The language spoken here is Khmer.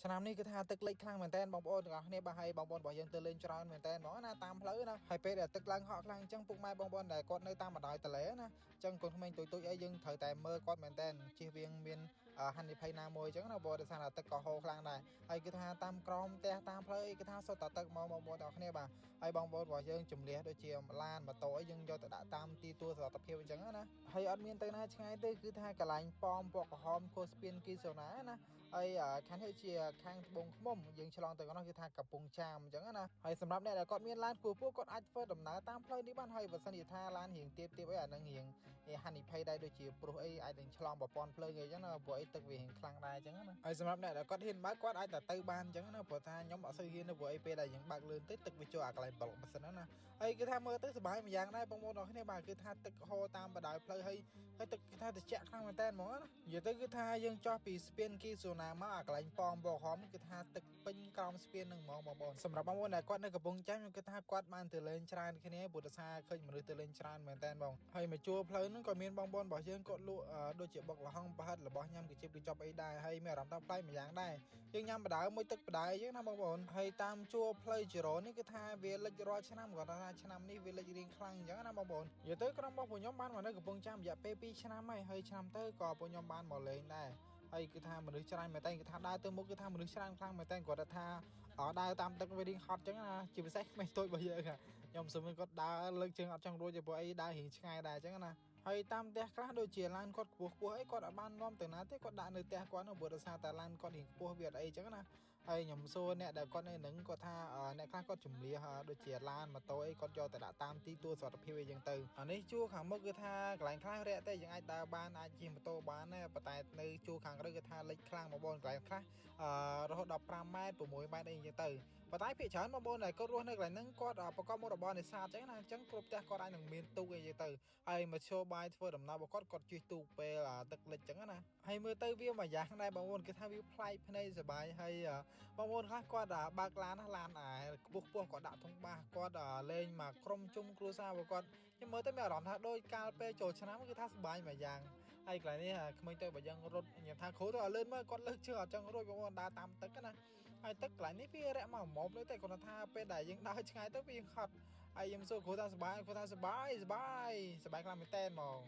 ឆ្នាំនេះគឺថាទឹកលិចខ្លាំងមែនតើបងប្អូនទាំងអស់គ្នាបាទហើយបងប្អូនរបស់យើងទៅលេងច្រើនមែនតើហ្មងណាតាមផ្លូវណាហើយពេលដែលទឹកឡើងហក់ខ្លាំងអញ្ចឹងពុកម៉ែបងប្អូនដែលគាត់នៅតាមបណ្ដោយទន្លេណាអញ្ចឹងកូនក្មេងទុយអីយើងត្រូវតែមើលគាត់មែនតើជៀសវាងមានហានិភ័យណាមួយអញ្ចឹងណាបងដោយសារតែទឹកក៏ហូរខ្លាំងដែរហើយគឺថាតាមក្រោមផ្ទះតាមផ្លូវអីគឺថាសុទ្ធតែទឹកមកបងប្អូនទាំងអស់គ្នាបាទហើយបងប្អូនរបស់យើងជំនះដូចជាឡានម៉ូតូអីយើងយកទៅដាក់តាមទីទួលសុវត្ថិភាពអញ្ចឹងណាហើយអត់មានទៅណាឆ្ងាយទេគឺថាកន្លែងប៉មពណ៌ក្រហមខុសស្ពានគីសូណាណាហើយខាងនេះជាខាងត្បូងឃ្មុំយើងឆ្លងទៅកណ្ដោះគឺថាកំពង់ចាមអញ្ចឹងណាហើយសម្រាប់អ្នកដែលគាត់មានឡានពូគាត់អាចធ្វើដំណើរតាមផ្លូវនេះបានហើយបើសិនជាថាឡានរៀងទៀបអីអានឹងរៀងហានិភ័យដែរដូចជាព្រោះអីអាចនឹងឆ្លងប្រព័ន្ធភ្លើងអីអញ្ចឹងណាព្រោះអីទឹកវារៀងខ្លាំងដែរអញ្ចឹងណាហើយសម្រាប់អ្នកដែលគាត់ហ៊ានបើកគាត់អាចទៅបានអញ្ចឹងណាព្រោះថាខ្ញុំអត់សូវហ៊ានទេព្រោះអីពេលដែលយើងបើកលឿនទៅទឹកវាចូលអាកន្លែងបលម៉ាស៊ីនណាហើយគឺថាមើលទៅសុបាយមួយយ៉ាងដែរបងប្អូនអរគ្នាបាទគឺថាទឹកហូរតាមបណ្ដោយផ្លូវហើយទឹកគឺថាត្រជាក់ខ្លាំងមែនតើហ្មងណានិយាយទៅគឺថាយើងចោះពីស្ពានគីសូណាមកអាកន្លែងប៉មបោហមគឺថាទឹកពេញក្រោមស្ពាននឹងហ្មងបងប្អូនសម្រាប់បងប្អូនដែលគាត់នៅកំពង់ចាមខ្ញុំគិតថាគាត់បានទៅលេងច្រើនគ្នាព្រោះតែថាឃើញមនុស្សទៅលេងច្រើនមែនតើបងហើយមកជួរផ្លូវហ្នឹងក៏មានបងប្អូនរបស់យើងគាត់លក់ដូចជាបុកល្ហុងប្រហិតរបស់ញ៉ាំកញ្ចៀបកញ្ចប់អីដែរហើយមានអារម្មណ៍ថាប្លែកម្យ៉ាងដែរយើងញ៉ាំបដៅមួយទឹកបដៅអញ្ចឹងណាបងប្អូនហើយតាមជួរផ្លូវជីរ៉ូនេះគឺថាវាលិចរាល់ឆ្នាំគាត់ថាឆ្នាំនេះវាលិចរៀងខ្លាំងអញ្ចឹងណាបងប្អូននិយាយទៅក្រុមរបស់ពួកខ្ញុំបានមកនៅកំពង់ចាមរយៈពេល2ឆ្នាំហើយឆ្នាំទៅក៏ពួកខ្ញុំបានមកលេងដែរហើយគឺថាមនុស្សច្រើនមែនតើគឺថាដើរទៅមុខគឺថាមនុស្សច្រើនខ្លាំងមែនតើគាត់ថាដើរតាមទឹកវារៀងហត់អញ្ចឹងណាជាពិសេសក្មេងតូចរបស់យើងខ្ញុំសឹមគាត់ដើរលើកជើងអត់ចង់រួចទេព្រោះអីដើររៀងឆ្ងាយដែរអញ្ចឹងណាហើយតាមផ្ទះខ្លះដូចជាឡានគាត់ខ្ពស់អីគាត់អត់បាននាំទៅណាទេគាត់ដាក់នៅផ្ទះគាត់នោះព្រោះដោយសារតែឡានគាត់រៀងខ្ពស់វាអត់អីអញ្ចឹងណាហើយខ្ញុំសួរអ្នកដែលគាត់នៅនឹងគាត់ថាអ្នកខ្លះគាត់ជំនះដូចជាឡានម៉ូតូអីគាត់យកទៅដាក់តាមទីទួលសុវត្ថិភាពអីចឹងទៅអានេះជួរខាងមុខគឺថាកន្លែងខ្លះរាក់តែយើងអាចដើរបានអាចជិះម៉ូតូបានដែរប៉ុន្តែនៅជួរខាងក្រៅគឺថាលិចខ្លាំងមកបងកន្លែងខ្លះរហូតដល់5ម៉ែត្រ6ម៉ែត្រអីចឹងទៅប៉ុន្តែភាគច្រើនបងប្អូនដែលគាត់រស់នៅកន្លែងហ្នឹងគាត់ប្រកបមុខរបរនេសាទអញ្ចឹងណាអញ្ចឹងគ្រប់ផ្ទះគាត់អាចនឹងមានទូកអីចឹងទៅហើយមធ្យោបាយធ្វើដំណើររបស់គាត់ជិះទូកពេលទឹកលិចអញ្ចឹងណាហើយមើលទៅវាមួយយ៉ាងដែរបងប្អូនគឺថាវាប្លែកភ្នែកសប្បាយហើយបងប្អូនខ្លះគាត់បើកឡានខ្ពស់គាត់ដាក់ធុងបាសគាត់លេងមកក្រុមជុំគ្រួសាររបស់គាត់ខ្ញុំមើលទៅមានអារម្មណ៍ថាដូចកាលពេលចូលឆ្នាំគឺថាសប្បាយមួយយ៉ាងហើយកន្លែងនេះក្មេងទៅបើយើងរត់ខ្ញុំថាគ្រូទៅឲ្យលឿនមើលគាត់លើកជើងអត់ចង់រួចបងប្អូនដើរតាមទឹកណាហើយទឹកកន្លែងនេះវារាក់មកម៉ោបលើតែគាត់ថាពេលដែលយើងដើរឆ្ងាយទៅវាខត់ហើយខ្ញុំសួរគ្រូថាសប្បាយគ្រូថាសប្បាយខ្លាំងមែនតើហ្មង